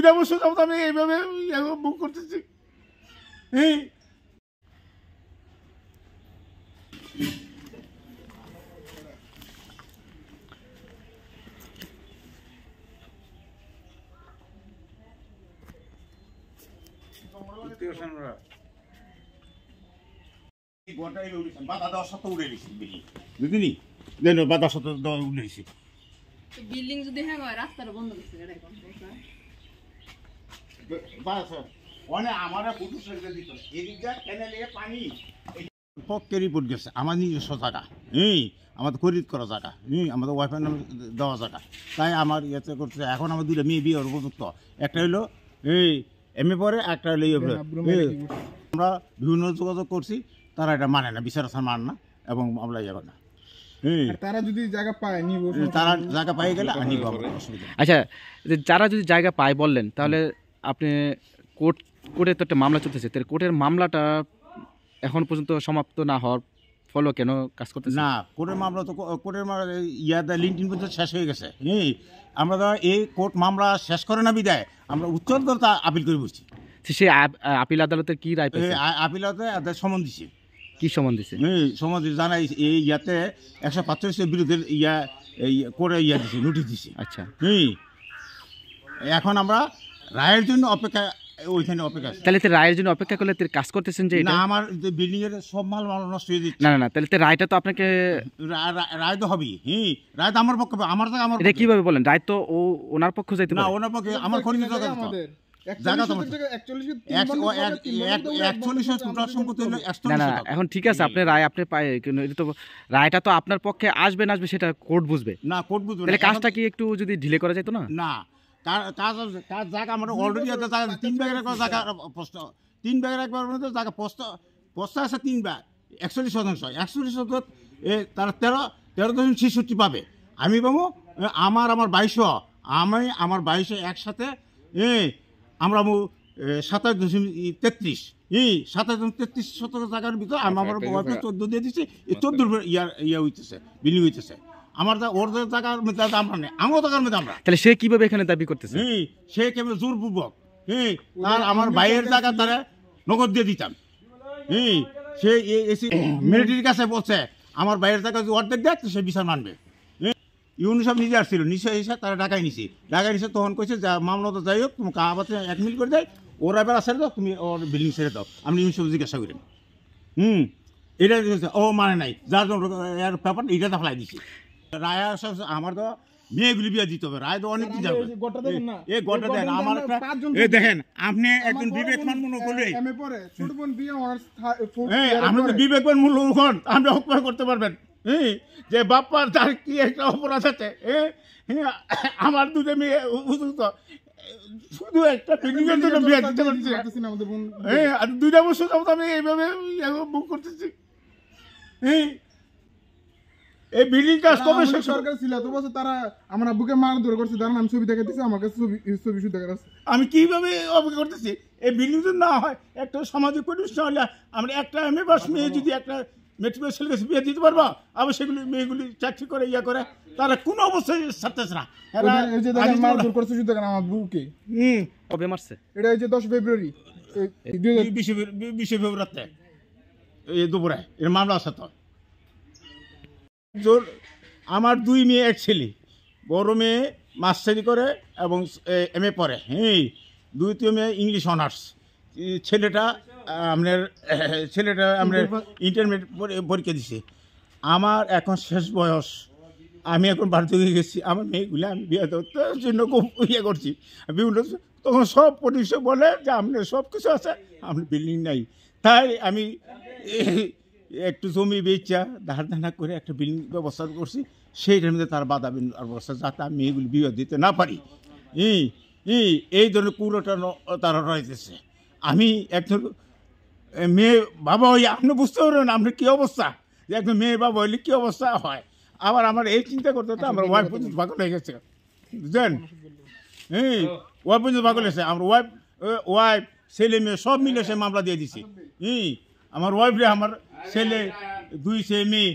2টা বছর যাবত আমি এইভাবে বুক করতেছি। বিল্ডিং যদি হ্যাঁ হয় রাস্তাটা বন্ধ করছে এটা কোন পক্ষের রিপোর্ট গেছে আমার নিজস্ব জায়গা, আমাদের খরিদ করা জায়গা, আমাদের ওয়াইফাই নামে দেওয়া জায়গা, তাই আমার ইয়েতে করছে। এখন আমার 2টা মেয়ে বিয়ে উপযুক্ত, একটা হইলো এমএ পরে, একটা হলো আমরা বিভিন্ন যোগাযোগ করছি, তারা এটা মানে না, বিচার আচার মানে না, এবং আমরা যাবে না। তারা যদি জায়গা পায় নিব, তারা জায়গা পাই গেলে নিব। আচ্ছা, যারা যদি জায়গা পায় বললেন, তাহলে আপনি কোর্টে তো একটা মামলা চলতেছে, কোর্টের মামলাটা এখন পর্যন্ত সমাপ্ত না হওয়ার ফলে কেন কাজ করতেছে না? কোর্টের মামলা তো কোর্টের লিঙ্কডিন পর্যন্ত শেষ হয়ে গেছে। আমরা তো এই কোর্ট মামলা শেষ করে না বিদায় আমরা উচ্চতর আপিল করে বসছি। সে আপিল আদালতের কি রায় পেয়েছে? আপিল আদালত সমন দিছে। কি সমন দিছে? সমন জানাই এই ইয়াতে 145 বিরুদ্ধে এই কোর্টে দিছে, নোটিশ দিছে। আচ্ছা, এখন আমরা রায়ের জন্য অপেক্ষা, ওইখানে অপেক্ষা। তাহলে রায়ের জন্য অপেক্ষা করলে কাজ করতেছেন যে না, আমার বিল্ডিং এর সব মাল নষ্ট হয়ে যাচ্ছে। না না, তাহলে রায়টা তো আপনাকে রায় তো হবেই। রায় তো আমার পক্ষে, আমার জায়গা আমার। এটা কিভাবে বলেন? রায় তো ওনার পক্ষ যাইতে না, ওনার পক্ষে আমার খরিদ জায়গা আমাদের এখন ঠিক আছে, আপনি রায় আপনি পায়, কিন্তু রায়টা তো আপনার পক্ষে আসবে না আসবে সেটা কোর্ট বুঝবে না। কোর্ট বুঝবে, তাহলে কাজটা কি একটু যদি ঢিলে করা যেত না? না, কাজ জায়গা আমরা অলরেডি আছে, 3 ভাগের জায়গা প্রশ্ন, 3 ভাগের একবার জায়গা প্রস্ত আছে 3 ভাগ, 41%। 41% তারা 13.66 পাবে, আমি পাবো আমার 2200, আমি আমার 2200 একসাথে আমরা 27.33, 27.33% জায়গার ভিতরে আমার 14 দিয়ে দিচ্ছি। 14 হইতেছে, বিল্ডিং হইতেছে। আমার ওর জায়গার মধ্যে আমরা নেই, আমার জায়গার মধ্যে আমরা। তাহলে সে কিভাবে এখানে দাবি করতেছে? সে কেমন জোরপূর্বক, তার আমার ভাইয়ের জায়গা তারা নগদ দিয়ে দিতাম। সে মিলিটারির কাছে বলছে আমার ভাইয়ের জায়গা যদি অর্ধেক দেয় সে বিচার মানবে। ইউনিসেফ নিজে আসছিল, নিশ্চয় এসে তারা ঢাকায় নিছি, তখন কইছে যা মামলা তো যাই হোক, তোমাকে আবার 1 মিল করে দেয়, ওরা এবার ছেড়ে দাও, তুমি ওর বিল্ডিং ছেড়ে দাও। আমি ইউনিসেফ জিজ্ঞাসা করেন, এটা ও মানে নাই, যার জন্য এর ব্যাপার এটা তো ফেলাই দিছি। রায় আমার তো মেয়েগুলি বিয়ে দিতে হবে, রায় তো অনেক দিন যাবে। এই গোটা দেন আমার একটা, দেখেন আপনি একজন বিবেকমান মনে করলে, আপনি তো বিবেকমান মূল্য আপনি অক্ষর করতে পারবেন যে বাপ্পার তার কি একটা অপরাধ আছে। আমার 2টা মেয়ে উপযুক্ত, শুধু একটা বিল্ডিংয়ের জন্য বিয়ে দিতে পারছি। 2টা বছর যাবত আমি এইভাবে বুক করতেছি। এই বিল্ডিং কাজ কবে সরকার ছিল তো বছর, তারা আমার আব্বুকে মারধর করছে, তার নাম ছবি দেখা দিচ্ছে, আমার কাছে ছবি শুধু দেখা যাচ্ছে। আমি কিভাবে অপেক্ষা করতেছি এই বিল্ডিং যদি না হয়, একটা সামাজিক প্রতিষ্ঠান হলে আমরা একটা এমএ পাস মেয়ে যদি একটা মেট্রিক ছেলে কাছে বিয়ে দিতে পারবো, আবার সেগুলি মেয়েগুলি চাকরি করে করে, তারা কোনো অবস্থায় ছাড়তেছে না। মারধর করছে শুধু আমার আব্বুকে। কবে মারছে? এটা হচ্ছে 10 ফেব্রুয়ারি, 20 ফেব্রুয়ারিতে এই দুপুরে এর মামলা আছে। তো জোর আমার 2 মেয়ে 1 ছেলে, বড় মেয়ে মাস্টারি করে এবং এমএ পড়ে, 2টি মেয়ে ইংলিশ অনার্স। ছেলেটা আপনার ইন্টারমিডিয়েট পরীক্ষা দিছে। আমার এখন শেষ বয়স, আমি এখন বাড়িতে হয়ে গেছি। আমার মেয়েগুলো আমি বিয়ে দেওয়ার জন্য খুব করছি বিভিন্ন, তখন সব প্রতিষ্ঠা বলে যে আপনার সব কিছু আছে, আপনার বিল্ডিং নাই। তাই আমি একটু জমি বেচা ধার ধানা করে একটা বিল্ডিং ব্যবস্থা করছি, সেইটার মধ্যে তার বাধা ব্যবস্থা, যাতে আমি মেয়েগুলি বিয়ে দিতে না পারি। এই ধরনের কুড়োটা তারা রয়েছে। আমি একজন মেয়ে বাবা হই, আপনি বুঝতে পারবেন আপনার কী অবস্থা, যে একজন মেয়ে বাবা হইলে কী অবস্থা হয়। আবার আমার এই চিন্তা করতে হতো, আমার ওয়াইফ পর্যন্ত পাগল হয়ে গেছে, বুঝলেন? ওয়াইফ পর্যন্ত পাগল হয়েছে। আমার ওয়াইফ ছেলে মেয়ে সব মিলে সে মামলা দিয়ে দিছি। আমার ওয়াইফরে আমার ছেলে 2 ছেলে মেয়ে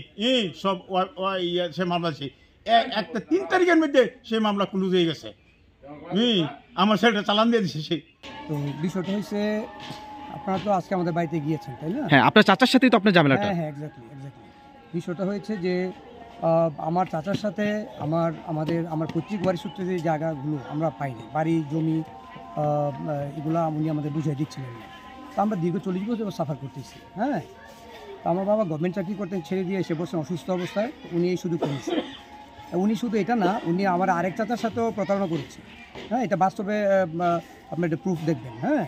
সব সে মামলা দিচ্ছে। একটা 3 তারিখের মধ্যে সে মামলা ক্লোজ হয়ে গেছে। আমার ছেলেটা চালান দিয়ে দিছে সে। তো বিষয়টা হচ্ছে আপনারা তো আজকে আমাদের বাড়িতে গিয়েছেন তাই না? হ্যাঁ, আপনার চাচার সাথেই তো আপনার ঝামেলাটা। হ্যাঁ হ্যাঁ, এক্স্যাক্টলি। বিষয়টা হয়েছে যে আমার চাচার সাথে আমার পৈতৃক বাড়ির সূত্রে যে জায়গাগুলো আমরা পাইনি, বাড়ি জমি এগুলো উনি আমাদের বুঝিয়ে দিচ্ছিলেন না। তো আমরা দীর্ঘ 40 বছর সাফার করতেছি। হ্যাঁ, তো আমার বাবা গভর্নমেন্ট চাকরি করতে ছেড়ে দিয়ে এসে বসে অসুস্থ অবস্থায় উনি এই শুধু করেছে। উনি শুধু এটা না, উনি আমার আরেক চাচার সাথেও প্রতারণা করেছে। হ্যাঁ, এটা বাস্তবে আপনি একটা প্রুফ দেখবেন। হ্যাঁ,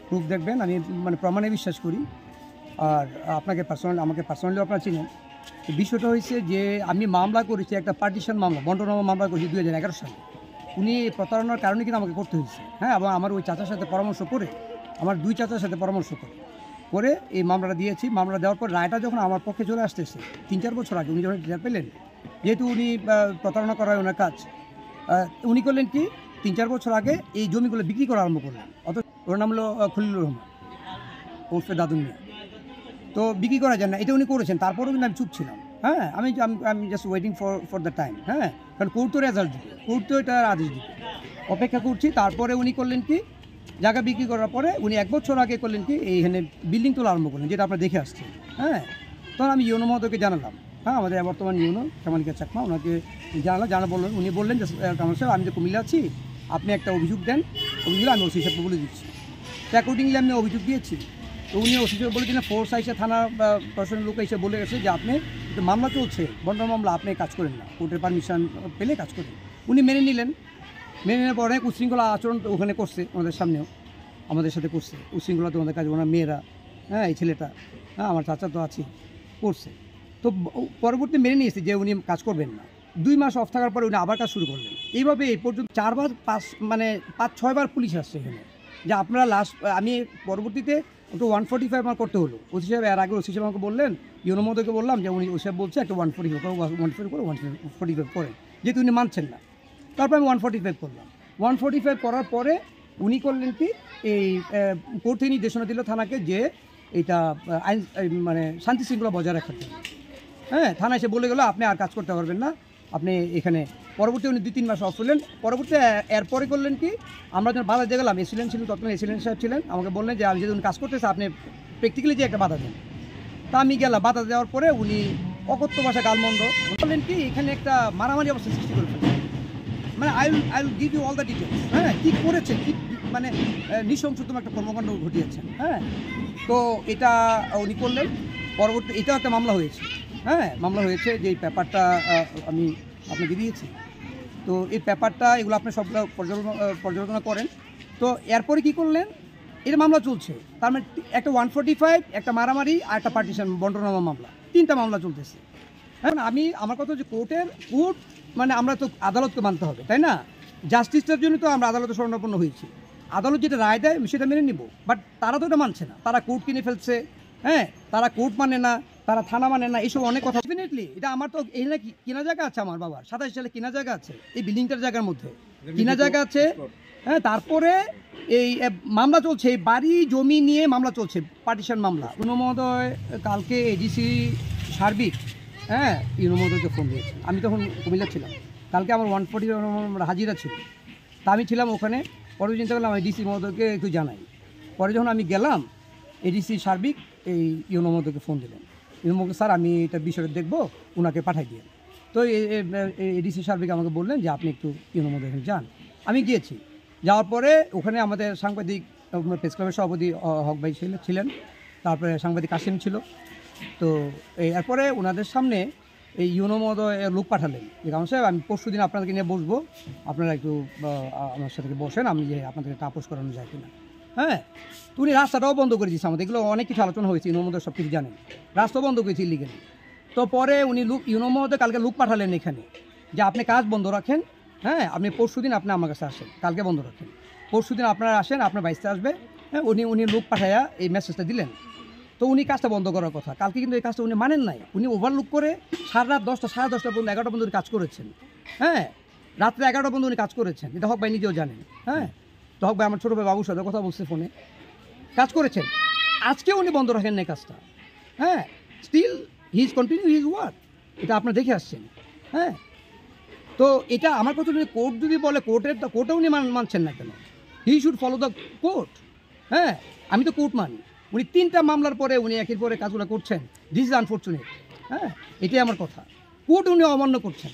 প্রুফ দেখবেন, আমি মানে প্রমাণে বিশ্বাস করি। আর আমাকে পার্সোনালি আপনারা চিনেন। তো বিষয়টা হয়েছে যে আমি মামলা করেছি, একটা পার্টিশন মামলা, বন্টনামা মামলা করেছি 2011 সালে। উনি প্রতারণার কারণে কিন্তু আমাকে করতে হয়েছে। হ্যাঁ, এবং আমার ওই চাচার সাথে পরামর্শ করে, আমার 2 চাচার সাথে পরামর্শ করে এই মামলাটা দিয়েছি। মামলা দেওয়ার পর রায়টা যখন আমার পক্ষে চলে আসতেছে 3-4 বছর আগে, উনি যখন রিজাল্ট পেলেন, যেহেতু উনি প্রতারণা করা হয় ওনার কাজ, উনি করলেন কি 3-4 বছর আগে এই জমিগুলো বিক্রি করা আরম্ভ করলেন। ওর নাম হলো খলিলুর রহমান ওরফে দাদুন মিয়া। তো বিক্রি করা যায় না, এটা উনি করেছেন। তারপরেও কিন্তু আমি চুপ ছিলাম। হ্যাঁ, আমি just waiting for the time. হ্যাঁ, কারণ কোর্ট তো রেজাল্ট দিবে, কোর্ট তো এটা আদেশ দিবে, অপেক্ষা করছি। তারপরে উনি করলেন কি, জায়গা বিক্রি করার পরে উনি 1 বছর আগে করলেন কি, এইখানে বিল্ডিং তোলা আরম্ভ করলেন, যেটা আপনারা দেখে আসছেন। হ্যাঁ, তখন আমি ইউনো মহোদয়কে জানালাম। হ্যাঁ, আমাদের বর্তমান ইউনো কামালিকা চাকমা, ওনাকে বললেন। উনি বললেন যে কামাল সাহেব, আমি তো কুমিল্লা আছি, আপনি একটা অভিযোগ দেন, অভিযোগ আমি ওসি সাহেবকে বলে দিচ্ছি। তো অ্যাকর্ডিংলি আমি অভিযোগ দিয়েছি। তো উনি ওসি সাহেব বলেছিলেন, ফোর্স আইসে থানা প্রশাসনের লোক এসে বলে গেছে যে আপনি মামলা চলছে, বন্টন মামলা, আপনি কাজ করেন না, কোর্টের পারমিশন পেলে কাজ করেন। উনি মেনে নিলেন। মেনে নেওয়ার পর অনেক উশৃঙ্খলা আচরণ ওখানে করছে, আমাদের সামনেও আমাদের সাথে করছে উশৃঙ্খলা। তোমাদের কাজ ওনার মেয়েরা, হ্যাঁ, এই ছেলেটা, হ্যাঁ, আমার চাচা তো আছে, করছে। তো পরবর্তী মেনে নিয়েছে যে উনি কাজ করবেন না। 2 মাস অফ থাকার পরে উনি আবার কাজ শুরু করলেন। এইভাবে এই পর্যন্ত 5-6 বার পুলিশ আসছে এখানে, যে আপনারা আমি পরবর্তীতে একটু 145 আমার করতে হলো। ওসি সাহেব এর আগে ওসি সাহেব আমাকে বললেন, ইউনো মহোদয়কে বললাম যে উনি ওসি সাহেব বলছে একটা 145 করেন, যেহেতু উনি মানছেন না। তারপর আমি 145 করলাম। 145 করার পরে উনি করলেন কি, এই কোর্ট থেকে নির্দেশনা দিল থানাকে যে এটা আইন মানে শান্তি শৃঙ্খলা বজায় রাখার জন্য। হ্যাঁ, থানা এসে বলে গেলো আপনি আর কাজ করতে পারবেন না, আপনি এখানে। পরবর্তী উনি 2-3 মাস অফ হলেন। পরবর্তী এরপরে করলেন কি, আমরা যখন বাধা দিয়ে গেলাম, এসিলেন্ট ছিলেন, তৎকালীন এসিলেন্ট সাহেব ছিলেন, আমাকে বললেন যে আমি যদি উনি কাজ করতেছে আপনি প্র্যাকটিক্যালি যে একটা বাধা দেন। তা আমি গেলাম, বাধা দেওয়ার পরে উনি অকথ্য ভাষা গালমন্দ বললেন কি, এখানে একটা মারামারি অবস্থা সৃষ্টি করে ফেলেন। মানে I will give you all the details. হ্যাঁ, কী করেছেন, কী মানে নৃশংসতম একটা কর্মকাণ্ড ঘটিয়েছেন। হ্যাঁ, তো এটা উনি করলেন। পরবর্তী এটাও একটা মামলা হয়েছে। হ্যাঁ, মামলা হয়েছে, যে এই পেপারটা আমি আপনাকে দিয়েছি। তো এই পেপারটা এগুলো আপনি সবগুলো পর্যালোচনা করেন। তো এরপরে কি করলেন, এটা মামলা চলছে। তার মানে একটা 145, একটা মারামারি, আর একটা পার্টিশন বন্টনামা মামলা, 3টা মামলা চলতেছে। হ্যাঁ, আমার কথা হচ্ছে কোর্ট মানে আমরা তো আদালতকে মানতে হবে, তাই না? জাস্টিসটার জন্য তো আমরা আদালতে শরণাপন্ন হয়েছি। আদালত যেটা রায় দেয় সেটা মেনে নিব। বাট তারা তো এটা মানছে না, তারা কোর্ট কিনে ফেলছে। হ্যাঁ, তারা কোর্ট মানে না, তারা থানা মানে না, এইসব অনেক কথা। ডেফিনেটলি এটা আমার তো এই না কিনা জায়গা আছে, আমার বাবার 27 সালে কিনা জায়গা আছে, এই বিল্ডিংটার জায়গার মধ্যে কিনা জায়গা আছে। হ্যাঁ, তারপরে এই মামলা চলছে, এই বাড়ি জমি নিয়ে মামলা চলছে, পার্টিশন মামলা। ইউনো মহোদয় কালকে এডিসি সার্বিক, হ্যাঁ, ইউনো মহোদয়কে ফোন দিয়েছেন। আমি তখন কুমিল্লা ছিলাম। কালকে আমার 140 হাজিরা ছিল, তা আমি ছিলাম ওখানে। পরে চিন্তা করলাম আমি ডিসি মহোদয়কে একটু জানাই। পরে যখন আমি গেলাম, এডিসি সার্বিক এই ইউনো মহোদয়কে ফোন দিলেন। ইউনো মহোদয়, স্যার আমি এটা বিষয়টা দেখবো, ওনাকে পাঠাই দিয়ে। তো এডিসি সার্বিক আমাকে বললেন যে আপনি একটু ইউনো মহোদয় এখানে যান। আমি গিয়েছি। যাওয়ার পরে ওখানে আমাদের সাংবাদিক প্রেস ক্লাবের সভাপতি হক ভাই ছিলেন, তারপরে সাংবাদিক কাসিম ছিল। তো এরপরে ওনাদের সামনে এই ইউনো মহোদয় লোক পাঠালেন যে কামাল সাহেব, আমি পরশু দিন আপনাদেরকে নিয়ে বসবো, আপনারা একটু আমার সাথে বসেন, আমি যে আপনাদেরকে তাপস করানো যায় কিনা। হ্যাঁ, তো উনি রাস্তাটাও বন্ধ করে দিয়েছে আমাদের। এগুলো অনেক কিছু আলোচনা হয়েছে, ইউনো মহোদয় সব কিছু জানেন। রাস্তা বন্ধ করেছে ইলিগেলি। তো পরে উনি ইউনো মহোদয় কালকে লোক পাঠালেন এখানে যে আপনি কাজ বন্ধ রাখেন। হ্যাঁ, আপনি পরশু দিন আপনি আমার কাছে আসেন, কালকে বন্ধ রাখেন। পরশু দিন আপনারা আসেন, আপনার বাইসতে আসবে। হ্যাঁ, উনি লোক পাঠাইয়া এই মেসেজটা দিলেন। তো উনি কাজটা বন্ধ করার কথা, কালকে কিন্তু এই কাজটা উনি মানেন নাই। উনি ওভারলুক করে সারা রাত 10টা, সাড়ে 10টা পর্যন্ত, 11টা পর্যন্ত কাজ করেছেন। হ্যাঁ, রাত্রে 11টা পর্যন্ত উনি কাজ করেছেন, এটা হক ভাই নিজেও জানেন। হ্যাঁ, তো হক ভাই আমার ছোটো ভাই বাবুর সাথে কথা বলছে ফোনে, কাজ করেছেন। আজকে উনি বন্ধ রাখেন না কাজটা। হ্যাঁ, still he is continue his work, এটা আপনারা দেখে আসছেন। হ্যাঁ, তো এটা আমার কথা যদি কোর্ট যদি বলে, কোর্টে উনি মানছেন না কেন? He should follow the court. হ্যাঁ, আমি তো কোর্ট মানি। উনি 3টা মামলার পরে উনি একের পরে কাজগুলো করছেন, দিস ইজ আনফর্চুনেট। হ্যাঁ, এটাই আমার কথা। কোর্ট উনি অমান্য করছেন।